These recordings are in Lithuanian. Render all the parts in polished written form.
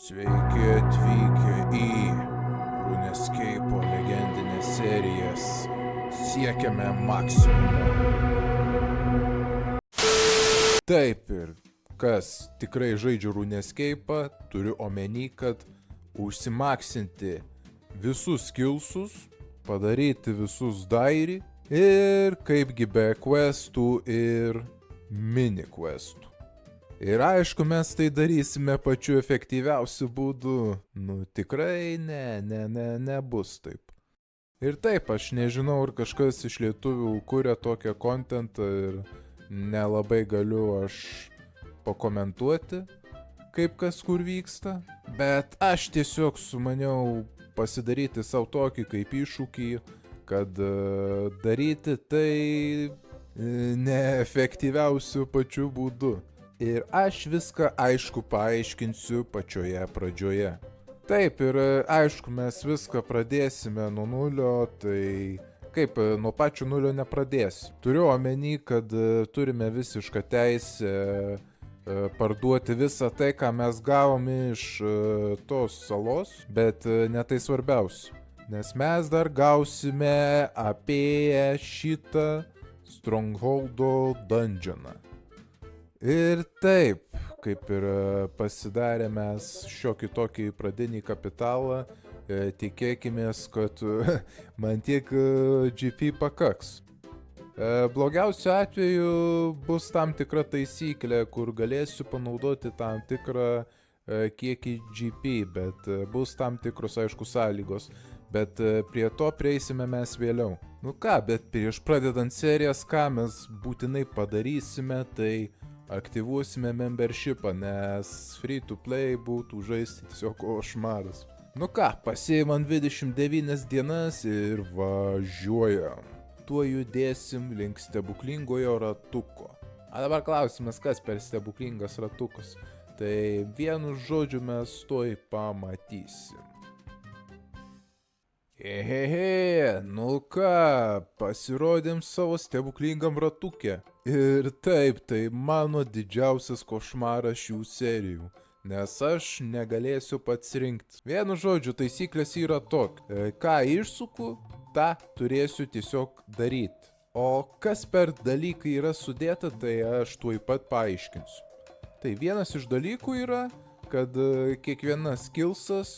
Sveiki atvykę į RuneScape'o legendinės serijas. Siekiame maksimumo. Taip ir kas tikrai žaidžia RuneScape'ą, turiu omeny, kad užsimaksinti visus skillsus, padaryti visus dairį ir kaipgi be questų ir mini questų. Ir aišku, mes tai darysime pačiu efektyviausiu būdu. Tikrai nebus taip. Ir taip, aš nežinau, ar kažkas iš lietuvių kuria tokią kontentą ir nelabai galiu aš pakomentuoti, kaip kas kur vyksta. Bet aš tiesiog sumaniau pasidaryti savo tokį kaip iššūkį, kad daryti tai neefektyviausiu pačiu būdu. Ir aš viską aišku paaiškinsiu pačioje pradžioje. Taip, ir aišku, mes viską pradėsime nuo nulio, tai kaip nuo pačio nulio nepradėsiu. Turiu omeny, kad turime visišką teisę parduoti visą tai, ką mes gavom iš tos salos, bet ne tai svarbiausia. Nes mes dar gausime apie šitą Strongholdo dungeoną. Ir taip, kaip ir pasidarė mes šiokį tokį pradinį kapitalą, tikėkimės, kad man tiek GP pakaks. Blogiausiu atveju bus tam tikra taisyklė, kur galėsiu panaudoti tam tikrą kiekį GP, bet bus tam tikros aišku sąlygos, bet prie to prieisime mes vėliau. Bet prieš pradedant serijas, ką mes būtinai padarysime, tai aktyvuosime membershipą, nes free to play būtų žaisti tiesiog košmaras. Pasiimam 29 dienas ir važiuojam. Tuo judėsim link stebuklingojo ratuko. Dabar klausimas, kas per stebuklingas ratukas. Tai vienu žodžiu mes toj pamatysim. Pasirodėm savo stebuklingam ratukė. Ir taip, tai mano didžiausias košmaras šių serijų, nes aš negalėsiu pats rinkti. Vienu žodžiu, taisyklės yra tokia. Ką išsuku, tą turėsiu tiesiog daryti. O kas per dalykai yra sudėta, tai aš tuoj pat paaiškinsiu. Tai vienas iš dalykų yra, kad kiekvienas skillsas,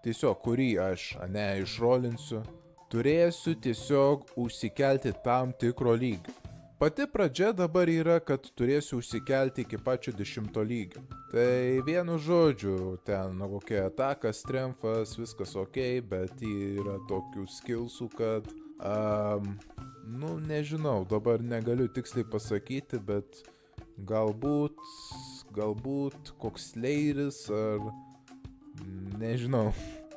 tiesiog kurį aš išrolinsiu, turėsiu tiesiog užsikelti tam tikro lygio. Pati pradžia dabar yra, kad turėsiu užsikelti iki pačio 10 lygio. Tai vienu žodžiu, ten kokia ataka, strengthas, viskas ok, bet yra tokių skillsų, kad, nežinau, dabar negaliu tiksliai pasakyti, bet galbūt koks leiris ar nežinau.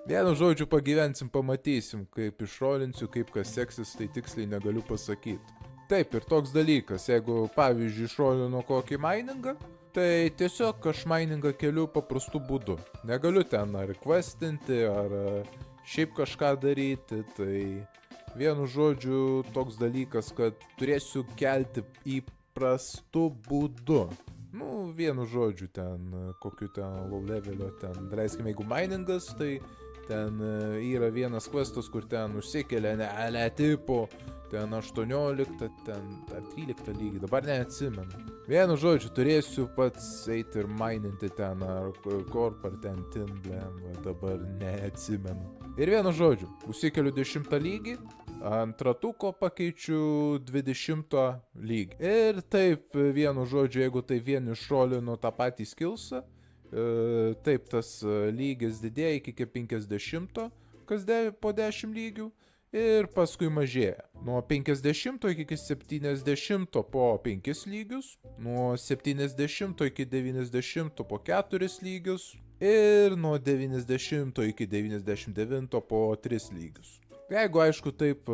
Vienu žodžiu pagyvensim, pamatysim, kaip išrolinsiu, kaip kas seksis, tai tiksliai negaliu pasakyti. Taip, ir toks dalykas, jeigu pavyzdžiui išrolinu kokį miningą, tai tiesiog aš miningą keliu paprastu būdu. Negaliu ten ar questinti, ar šiaip kažką daryti, tai vienu žodžiu toks dalykas, kad turėsiu kelti įprastu būdu. Vienu žodžiu ten, kokiu ten low levelio ten, daleiskim, jeigu miningas, tai ten yra vienas questas, kur ten užsikelia tipo, ten 18, ten 13 lygį, dabar neatsimenu. Vienu žodžiu, turėsiu pats eiti ir mininti ten, ar korp, ar ten tinblem, dabar neatsimenu. Ir vienu žodžiu, užsikeliu 10 lygį, ant ratuko pakeičiu 20 lygį. Ir taip, vienu žodžiu, jeigu tai vien išrolinu tą patį skillsą, taip tas lygis didėja iki 50, kas po 10 lygių, ir paskui mažėja. Nuo 50 iki 70 po 5 lygius, nuo 70 iki 90 po 4 lygius ir nuo 90 iki 99 po 3 lygius. Jeigu aišku taip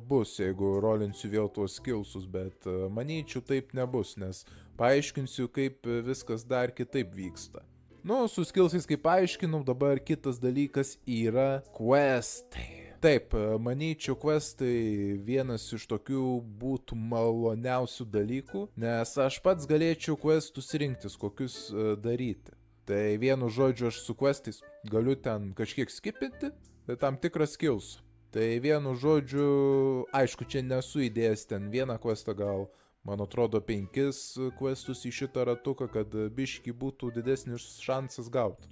bus, jeigu rolinsiu vėl tuos skillsus, bet manyčiau taip nebus, nes paaiškinsiu, kaip viskas dar kitaip vyksta. Su skillsais kaip paaiškinau, dabar kitas dalykas yra questai. Taip, manyčiau, questai vienas iš tokių būtų maloniausių dalykų, nes aš pats galėčiau questus rinktis, kokius daryti. Tai vienu žodžiu aš su questais galiu ten kažkiek skipinti, tai tam tikras skills. Tai vienu žodžiu, aišku, čia nesu įdėjęs ten vieną questą, gal, man atrodo, 5 questus į šitą ratuką, kad biški būtų didesnis šansas gauti.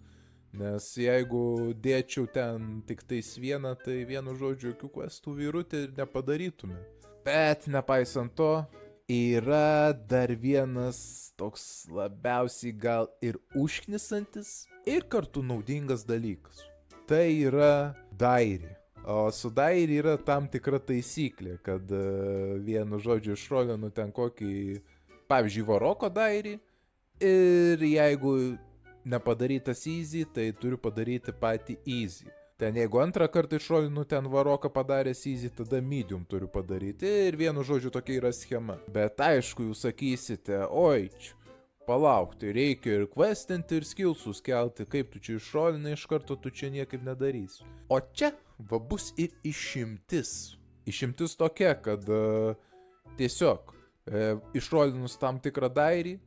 Nes jeigu dėčiau ten tik tais vieną, tai vienu žodžiu, jokių questų vyrutį nepadarytume. Bet nepaisant to, yra dar vienas toks labiausiai gal ir užknisantis ir kartu naudingas dalykas. Tai yra diary. O su diary yra tam tikra taisyklė, kad vienu žodžiu išrolinu ten kokį, pavyzdžiui, Varoko diary ir jeigu nepadarytas easy, tai turiu padaryti patį easy. Ten jeigu antrą kartą išrolinu ten Varoką padaręs easy, tada medium turiu padaryti ir vienu žodžiu tokia yra schema. Bet aišku, jūs sakysite, oi, palauk, tai reikia ir questinti, ir skillsus kelti, kaip tu čia išrolinai iš karto, tu čia niekaip nedarysi. O čia va bus ir išimtis. Išimtis tokia, kad tiesiog išrolinus tam tikrą diary,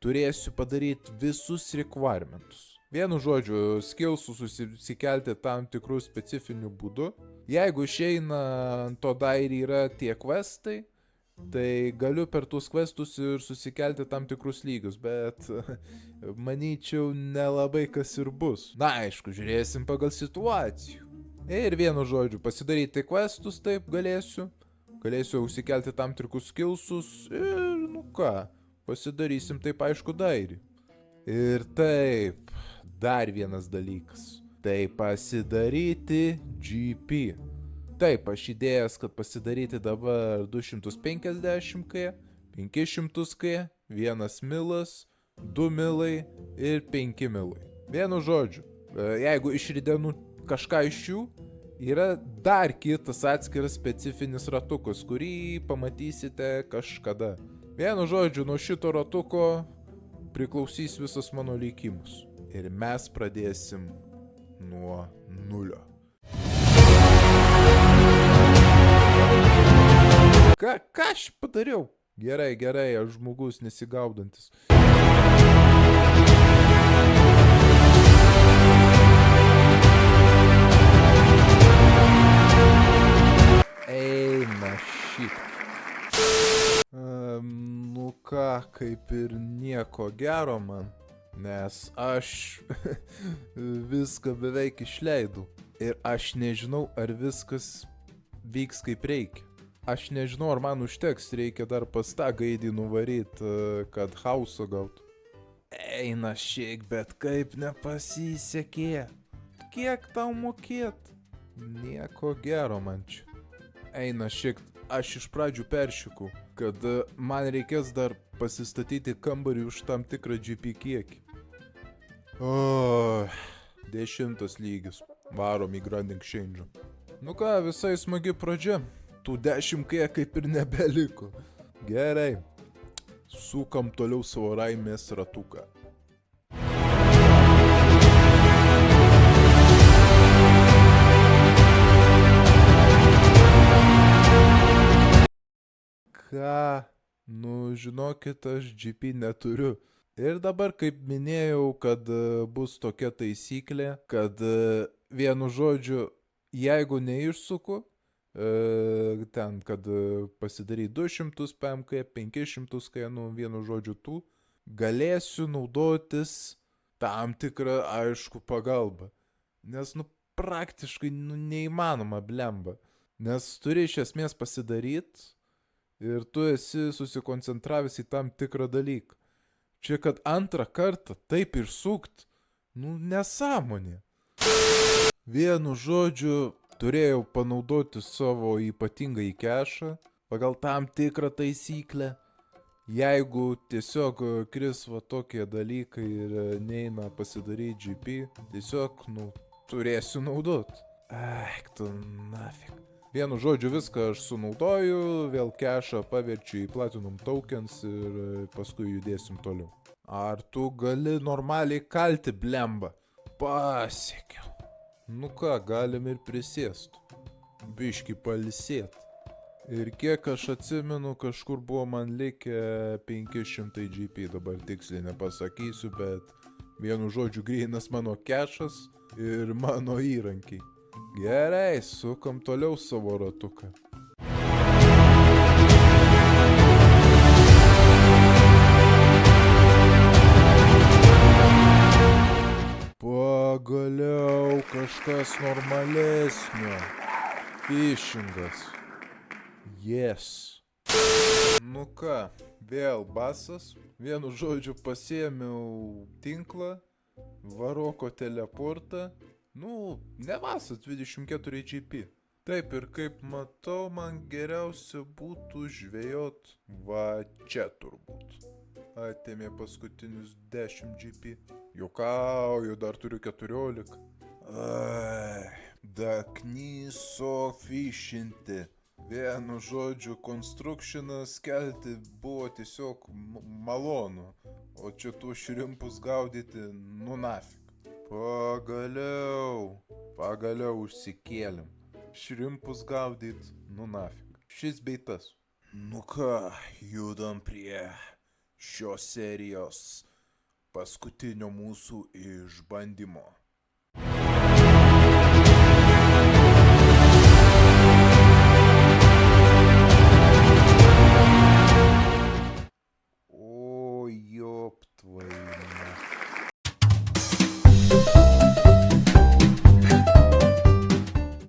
turėsiu padaryti visus requirementus. Vienu žodžiu, skillsus susikelti tam tikrų specifinių būdų. Jeigu išeina to diary yra tie questai, tai galiu per tuos questus ir susikelti tam tikrus lygius, bet manyčiau nelabai kas ir bus. Na aišku, žiūrėsim pagal situacijų. Ir vienu žodžiu, pasidaryti questus taip galėsiu užsikelti tam tikrus skillsus ir nu ką, pasidarysim taip aišku diary. Ir taip, dar vienas dalykas. Tai pasidaryti GP. Taip, aš idėjęs, kad pasidaryti dabar 250k, 500k, 1 milas, 2 milai ir 5 milai. Vienu žodžiu, jeigu išridenu kažką iš jų, yra dar kitas atskiras specifinis ratukas, kurį pamatysite kažkada. Vienu žodžiu, nuo šito ratuko priklausys visas mano likimus. Ir mes pradėsim nuo nulio. Ką aš padariau? Gerai, aš žmogus nesigaudantis. Eina šit. Nu ką, kaip ir nieko gero man. Nes aš viską beveik išleidau. Ir aš nežinau, ar viskas vyks kaip reikia. Aš nežinau, ar man užteks, reikia dar pas tą gaidį nuvaryti, kad hausą gautų. Eina šiek, bet kaip nepasisekė. Kiek tau mokėt? Nieko gero man čia. Eina šiek, aš iš pradžių peršikau, kad man reikės dar pasistatyti kambarį už tam tikrą GP kiekį. O, 10 lygis. Varom į Grand Exchange. Nu ką, visai smagi pradžia. Tų 10k kaip ir nebeliko. Gerai. Sukam toliau savo raimės ratuką. Ką? Nu, žinokit, aš GP neturiu. Ir dabar, kaip minėjau, kad bus tokia taisyklė, kad vienu žodžiu, jeigu neišsuku, ten, kad pasidarai 200 PMK, 500, nu, vienu žodžiu tų, galėsiu naudotis tam tikrą, aišku, pagalbą. Nes, nu, praktiškai, nu, neįmanoma blemba. Nes turi iš esmės pasidaryti ir tu esi susikoncentravęs į tam tikrą dalyką. Čia, kad antrą kartą taip ir sukt, nu, nesąmonė. Vienu žodžiu, turėjau panaudoti savo ypatingąjį kešą pagal tam tikrą taisyklę. Jeigu tiesiog kris va tokie dalykai ir neina pasidaryti GP, tiesiog, nu, turėsiu naudot. Eik, tu nafik. Vienu žodžiu, viską aš sunaudoju, vėl kešą paverčiu į Platinum tokens ir paskui judėsim toliau. Ar tu gali normaliai kalti, blemba? Pasiekiau. Nu ką, galim ir prisėst. Biški palisėt. Ir kiek aš atsimenu, kažkur buvo man likę 500 GP, dabar tiksliai nepasakysiu, bet Vienu žodžiu, grynas mano kešas ir mano įrankiai. Gerai, sukam toliau savo ratuką. Pagaliau kažkas normalesnio. Fishingas. Yes. Nu ką, vėl basas. Vienu žodžiu pasiėmiau tinklą, varoko teleportą. Nu, ne basas, 24 GP. Taip, ir kaip matau, man geriausia būtų žvejot va čia turbūt. Atėmė paskutinius 10 GP. Juokauju, dar turiu 14. Daknyso fishinti. Vienu žodžiu, constructionas kelti buvo tiesiog malonu. O čia tų šrimpus gaudyti, nu nafik. Pagaliau užsikėlim. Šrimpus gaudyt, nu nafik. Šis bei tas. Nu ką, judam prie šios serijos paskutinio mūsų išbandymo.